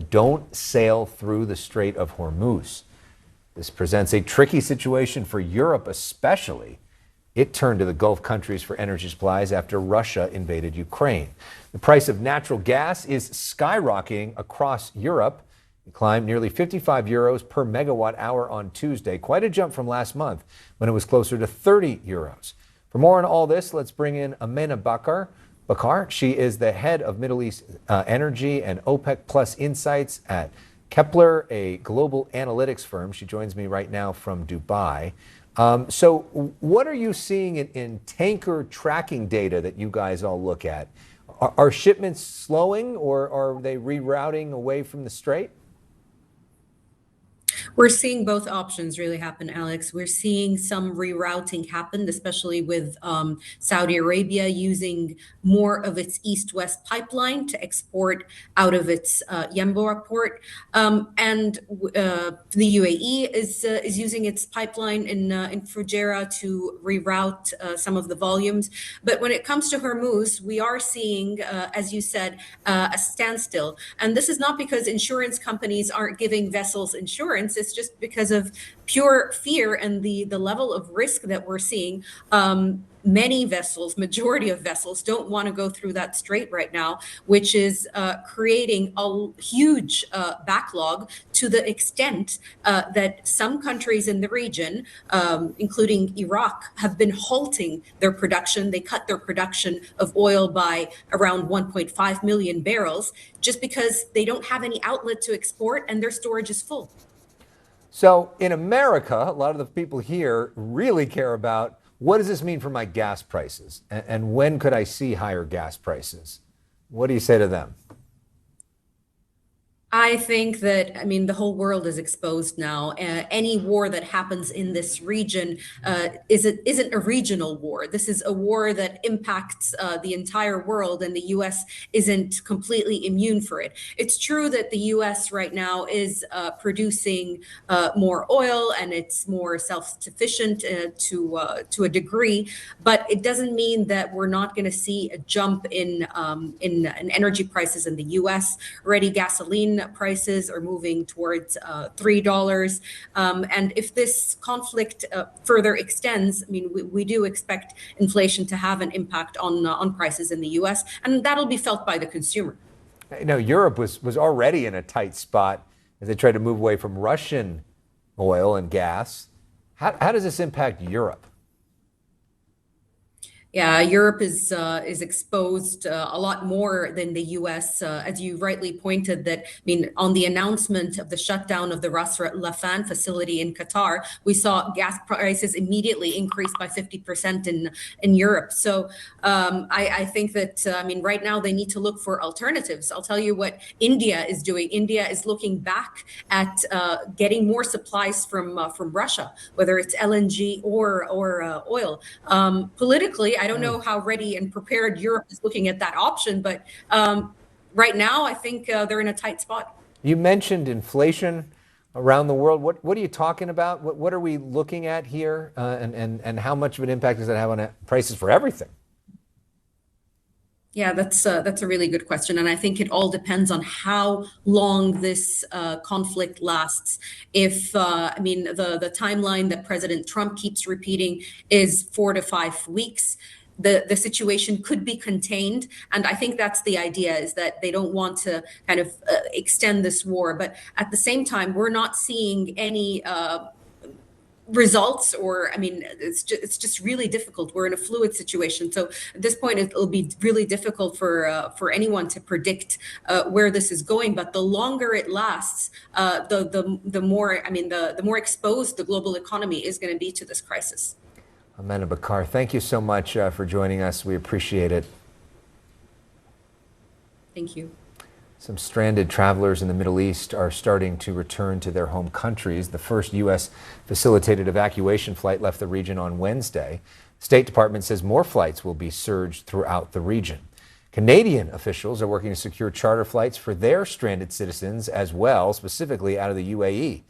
don't sail through the Strait of Hormuz. This presents a tricky situation for Europe, especially. It turned to the Gulf countries for energy supplies after Russia invaded Ukraine. The price of natural gas is skyrocketing across Europe. It climbed nearly 55 euros per megawatt hour on Tuesday, quite a jump from last month when it was closer to 30 euros. For more on all this, let's bring in Amena Bakar. She is the head of Middle East Energy and OPEC Plus Insights at Kepler, a global analytics firm. She joins me right now from Dubai. So what are you seeing in tanker tracking data that you guys all look at? Are shipments slowing, or are they rerouting away from the Strait? We're seeing both options really happen, Alex. We're seeing some rerouting happen, especially with Saudi Arabia using more of its east-west pipeline to export out of its Yanbu port. And the UAE is using its pipeline in Fujairah to reroute some of the volumes. But when it comes to Hormuz, we are seeing, as you said, a standstill. And this is not because insurance companies aren't giving vessels insurance. It's just because of pure fear and the level of risk that we're seeing. Many vessels, majority of vessels, don't want to go through that strait right now, which is creating a huge backlog to the extent that some countries in the region, including Iraq, have been halting their production. They cut their production of oil by around 1.5 million barrels just because they don't have any outlet to export and their storage is full. So in America, a lot of the people here really care about, what does this mean for my gas prices? And when could I see higher gas prices? What do you say to them? I think that, the whole world is exposed now. Any war that happens in this region isn't a regional war. This is a war that impacts the entire world, and the U.S. isn't completely immune for it. It's true that the U.S. right now is producing more oil, and it's more self-sufficient to a degree, but it doesn't mean that we're not going to see a jump in energy prices in the U.S. Already, gasoline prices are moving towards $3. And if this conflict further extends, we do expect inflation to have an impact on prices in the U.S., and that'll be felt by the consumer. Europe was already in a tight spot as they tried to move away from Russian oil and gas. How does this impact Europe? Yeah, Europe is exposed a lot more than the U.S. As you rightly pointed, that on the announcement of the shutdown of the Ras Laffan facility in Qatar, we saw gas prices immediately increase by 50% in Europe. So I think that right now they need to look for alternatives. I'll tell you what India is doing. India is looking back at getting more supplies from Russia, whether it's LNG or oil. Politically, I don't know how ready and prepared Europe is looking at that option, but right now I think they're in a tight spot. You mentioned inflation around the world. What are you talking about? What are we looking at here, and how much of an impact does that have on prices for everything? Yeah, that's a really good question. And I think it all depends on how long this conflict lasts. If, the timeline that President Trump keeps repeating is 4 to 5 weeks, the situation could be contained. And I think that's the idea, is that they don't want to kind of extend this war. But at the same time, we're not seeing any results, or it's just really difficult. We're in a fluid situation, so at this point it'll be really difficult for anyone to predict where this is going. But the longer it lasts, the more exposed the global economy is going to be to this crisis. Amena Bakar, thank you so much for joining us. We appreciate it. Thank you. Some stranded travelers in the Middle East are starting to return to their home countries. The first U.S. facilitated evacuation flight left the region on Wednesday. State Department says more flights will be surged throughout the region. Canadian officials are working to secure charter flights for their stranded citizens as well, specifically out of the UAE.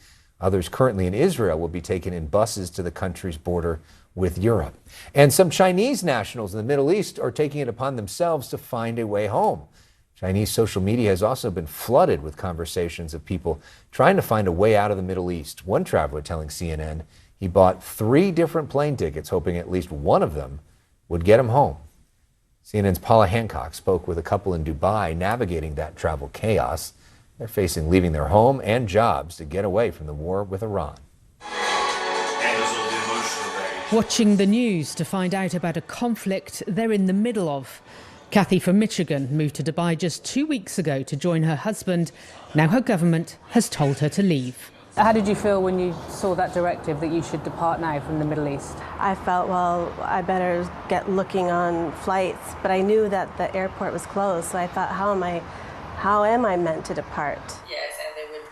Others currently in Israel will be taken in buses to the country's border with Europe. And some Chinese nationals in the Middle East are taking it upon themselves to find a way home. Chinese social media has also been flooded with conversations of people trying to find a way out of the Middle East. One traveler telling CNN he bought 3 different plane tickets, hoping at least one of them would get him home. CNN's Paula Hancock spoke with a couple in Dubai navigating that travel chaos. They're facing leaving their home and jobs to get away from the war with Iran. Watching the news to find out about a conflict they're in the middle of. Kathy from Michigan moved to Dubai just 2 weeks ago to join her husband. Now her government has told her to leave. How did you feel when you saw that directive that you should depart now from the Middle East? I felt, well, I better get looking on flights, but I knew that the airport was closed, so I thought, how am I meant to depart? Yes, and they would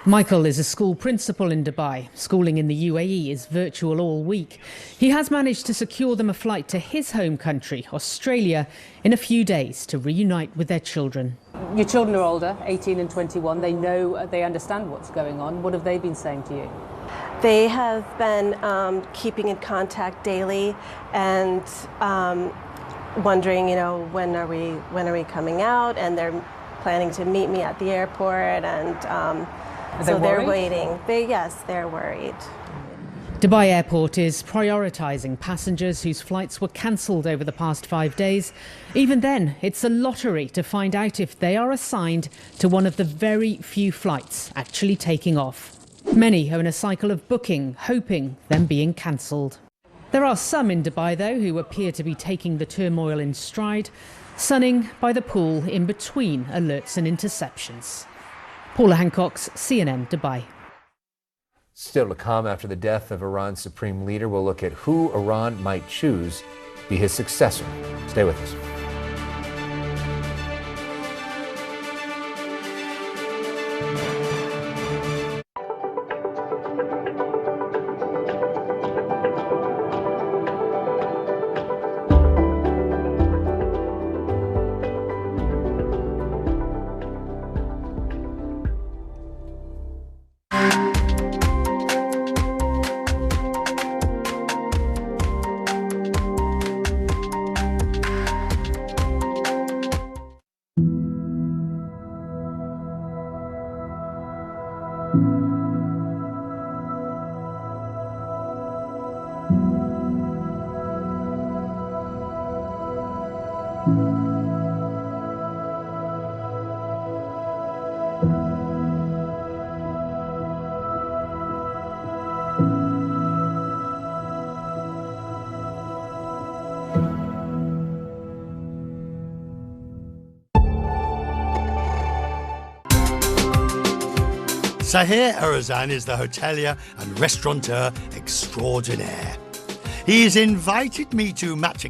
Michael is a school principal in Dubai. Schooling in the UAE is virtual all week. He has managed to secure them a flight to his home country, Australia, in a few days to reunite with their children. Your children are older, 18 and 21. They know, they understand what's going on. What have they been saying to you? They have been keeping in contact daily and wondering, when are we coming out? And they're planning to meet me at the airport, and so they're waiting. Yes, they're worried. Dubai Airport is prioritising passengers whose flights were cancelled over the past 5 days. Even then, it's a lottery to find out if they are assigned to one of the very few flights actually taking off. Many are in a cycle of booking, hoping, then being cancelled. There are some in Dubai, though, who appear to be taking the turmoil in stride, sunning by the pool in between alerts and interceptions. Paula Hancock's CNN Dubai. Still to come, after the death of Iran's supreme leader, we'll look at who Iran might choose to be his successor. Stay with us. Sahir Arazan is the hotelier and restaurateur extraordinaire. He has invited me to match a